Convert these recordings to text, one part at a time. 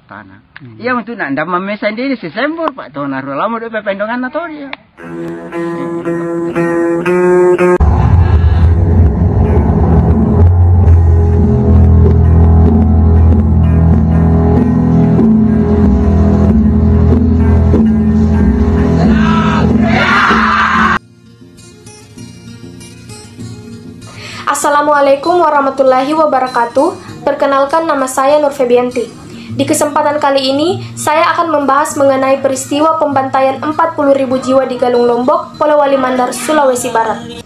tanah. Iya untuk nak ndak memesan diri sesembur Pak to naruh lama do pependongan na to dia. Assalamualaikum warahmatullahi wabarakatuh. Perkenalkan, nama saya Nur Febianti. Di kesempatan kali ini, saya akan membahas mengenai peristiwa pembantaian 40.000 jiwa di Galung Lombok, Polewali Mandar, Sulawesi Barat.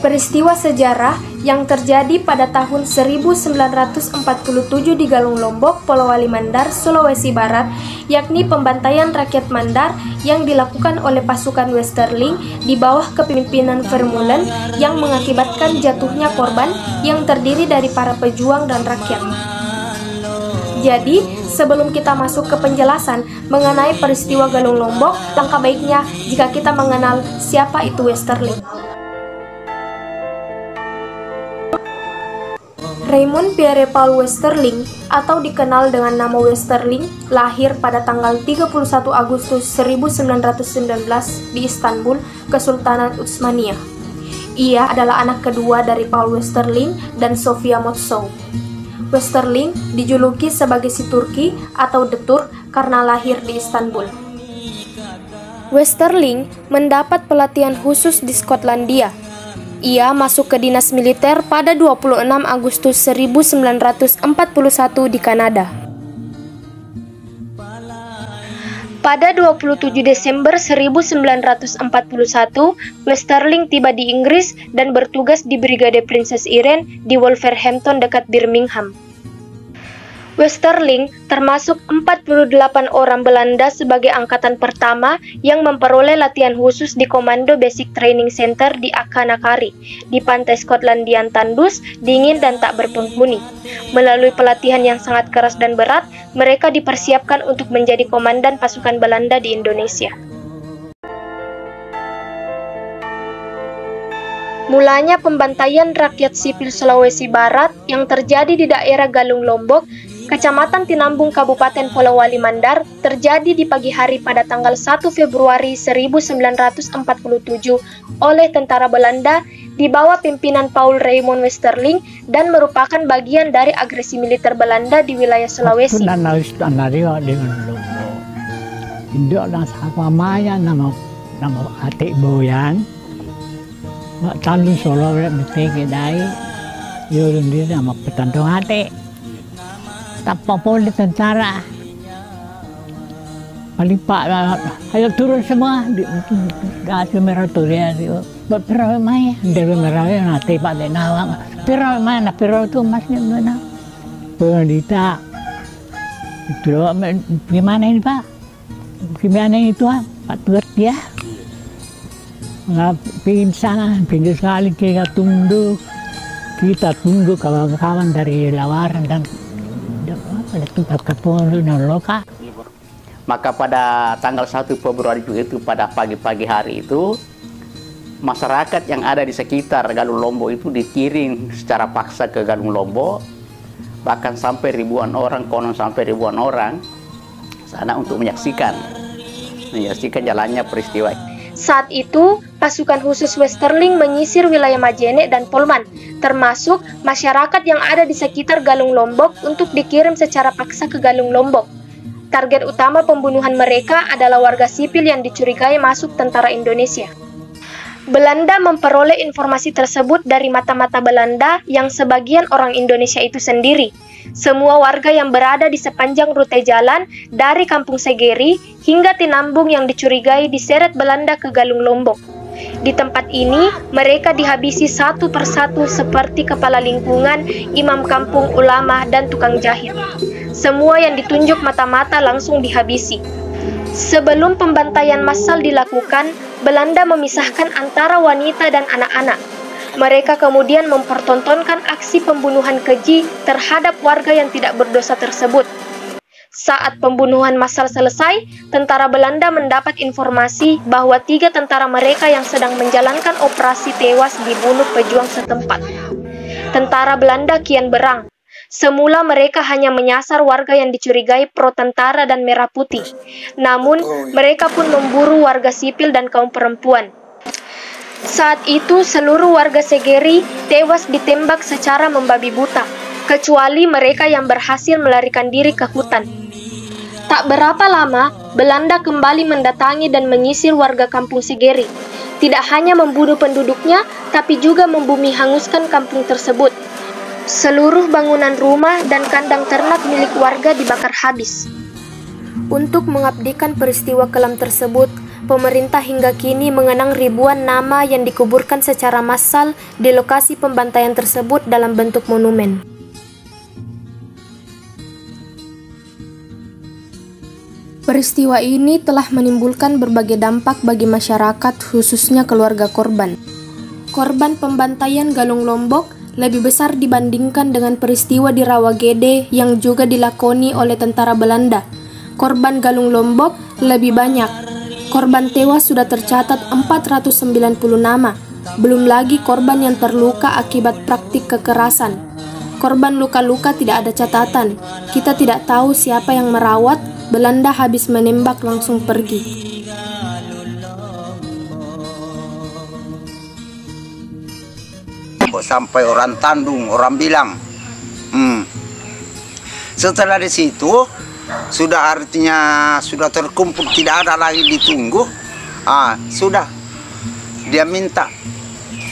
Peristiwa sejarah yang terjadi pada tahun 1947 di Galung Lombok, Polewali Mandar, Sulawesi Barat, yakni pembantaian rakyat Mandar yang dilakukan oleh pasukan Westerling di bawah kepemimpinan Vermeulen yang mengakibatkan jatuhnya korban yang terdiri dari para pejuang dan rakyat. Jadi, sebelum kita masuk ke penjelasan mengenai peristiwa Galung Lombok, langkah baiknya jika kita mengenal siapa itu Westerling. Raymond Pierre Paul Westerling atau dikenal dengan nama Westerling lahir pada tanggal 31 Agustus 1919 di Istanbul, Kesultanan Utsmaniyah. Ia adalah anak kedua dari Paul Westerling dan Sofia Motsow. Westerling dijuluki sebagai si Turki atau The Turk karena lahir di Istanbul. Westerling mendapat pelatihan khusus di Skotlandia. Ia masuk ke dinas militer pada 26 Agustus 1941 di Kanada. Pada 27 Desember 1941, Westerling tiba di Inggris dan bertugas di Brigade Princess Irene di Wolverhampton dekat Birmingham. Westerling termasuk 48 orang Belanda sebagai angkatan pertama yang memperoleh latihan khusus di Komando Basic Training Center di Akanakari, di pantai Skotlandian tandus, dingin dan tak berpenghuni. Melalui pelatihan yang sangat keras dan berat, mereka dipersiapkan untuk menjadi komandan pasukan Belanda di Indonesia. Mulanya pembantaian rakyat sipil Sulawesi Barat yang terjadi di daerah Galung Lombok, Kecamatan Tinambung, Kabupaten Polewali Mandar, terjadi di pagi hari pada tanggal 1 Februari 1947 oleh tentara Belanda di bawah pimpinan Paul Raymond Westerling dan merupakan bagian dari agresi militer Belanda di wilayah Sulawesi. Tanpa boleh tentara palipak ayo turun semua di merah tu dia berpera mai dari merah nanti pak de nawang pera mana pera tu masnya mana pendita itu gimana ini pak gimana itu pak tuat ya nggak pingsan pinggir sekali kita tunggu kawan-kawan dari lawaran dan maka pada tanggal 1 Februari itu pada pagi-pagi hari itu masyarakat yang ada di sekitar Galung Lombok itu dikirim secara paksa ke Galung Lombok, bahkan sampai ribuan orang, konon sampai ribuan orang sana untuk menyaksikan jalannya peristiwa. Saat itu, pasukan khusus Westerling menyisir wilayah Majene dan Polman, termasuk masyarakat yang ada di sekitar Galung Lombok untuk dikirim secara paksa ke Galung Lombok. Target utama pembunuhan mereka adalah warga sipil yang dicurigai masuk tentara Indonesia. Belanda memperoleh informasi tersebut dari mata-mata Belanda yang sebagian orang Indonesia itu sendiri. Semua warga yang berada di sepanjang rute jalan dari Kampung Segeri hingga Tinambung yang dicurigai diseret Belanda ke Galung Lombok. Di tempat ini, mereka dihabisi satu persatu seperti kepala lingkungan, imam kampung, ulama, dan tukang jahit. Semua yang ditunjuk mata-mata langsung dihabisi. Sebelum pembantaian massal dilakukan, Belanda memisahkan antara wanita dan anak-anak. Mereka kemudian mempertontonkan aksi pembunuhan keji terhadap warga yang tidak berdosa tersebut. Saat pembunuhan massal selesai, tentara Belanda mendapat informasi bahwa 3 tentara mereka yang sedang menjalankan operasi tewas dibunuh pejuang setempat. Tentara Belanda kian berang. Semula mereka hanya menyasar warga yang dicurigai pro tentara dan merah putih. Namun, mereka pun memburu warga sipil dan kaum perempuan. Saat itu, seluruh warga Segeri tewas ditembak secara membabi buta, kecuali mereka yang berhasil melarikan diri ke hutan. Tak berapa lama, Belanda kembali mendatangi dan menyisir warga kampung Segeri. Tidak hanya membunuh penduduknya, tapi juga membumi hanguskan kampung tersebut. Seluruh bangunan rumah dan kandang ternak milik warga dibakar habis. Untuk mengabdikan peristiwa kelam tersebut, pemerintah hingga kini mengenang ribuan nama yang dikuburkan secara massal di lokasi pembantaian tersebut dalam bentuk monumen. Peristiwa ini telah menimbulkan berbagai dampak bagi masyarakat, khususnya keluarga korban. Korban pembantaian Galung Lombok lebih besar dibandingkan dengan peristiwa di Rawagede yang juga dilakoni oleh tentara Belanda. Korban Galung Lombok lebih banyak. Korban tewas sudah tercatat 490 nama. Belum lagi korban yang terluka akibat praktik kekerasan. Korban luka-luka tidak ada catatan. Kita tidak tahu siapa yang merawat. Belanda habis menembak langsung pergi. Sampai orang tandung, orang bilang. Setelah di situ, sudah artinya sudah terkumpul, tidak ada lagi ditunggu. Sudah. Dia minta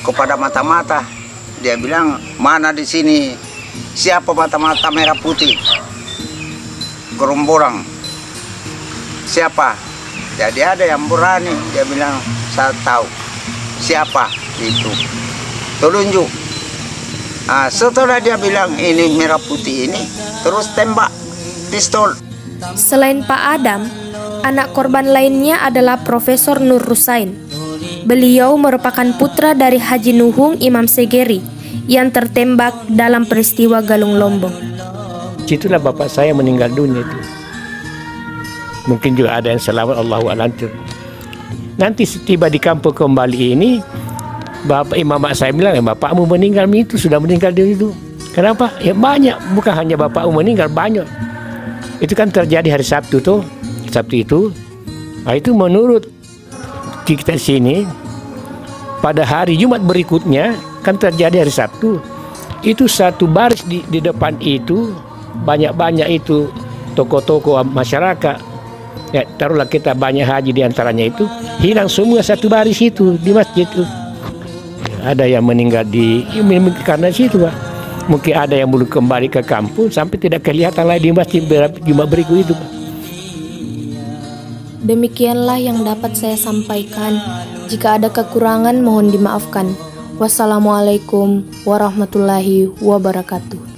kepada mata-mata. Dia bilang, mana di sini siapa mata-mata merah putih? Gerombolan. Siapa? Jadi ada yang berani. Dia bilang, saya tahu siapa itu. Telunjuk. Setelah dia bilang ini merah putih ini, terus tembak pistol. Selain Pak Adam, anak korban lainnya adalah Profesor Nur Rusain. Beliau merupakan putra dari Haji Nuhung Imam Segeri yang tertembak dalam peristiwa Galung Lombok. Situlah bapak saya meninggal dunia itu. Mungkin juga ada yang selamat, Allahu a'lam. Nanti tiba di kampung kembali ini, bapak imam saya bilang, bapakmu meninggal itu sudah meninggal dunia itu. Kenapa? Ya banyak, bukan hanya bapakmu meninggal, banyak. Itu kan terjadi hari Sabtu tuh, Sabtu itu. Itu menurut kita di sini, pada hari Jumat berikutnya kan terjadi hari Sabtu. Itu satu baris di depan itu banyak-banyak itu toko-toko masyarakat. Ya, taruhlah kita banyak haji di antaranya itu hilang semua satu baris itu di masjid itu. Ada yang meninggal karena situ, Pak. Mungkin ada yang belum kembali ke kampung sampai tidak kelihatan lagi di masjid Jumat berikut itu, Pak. Demikianlah yang dapat saya sampaikan. Jika ada kekurangan mohon dimaafkan. Wassalamualaikum warahmatullahi wabarakatuh.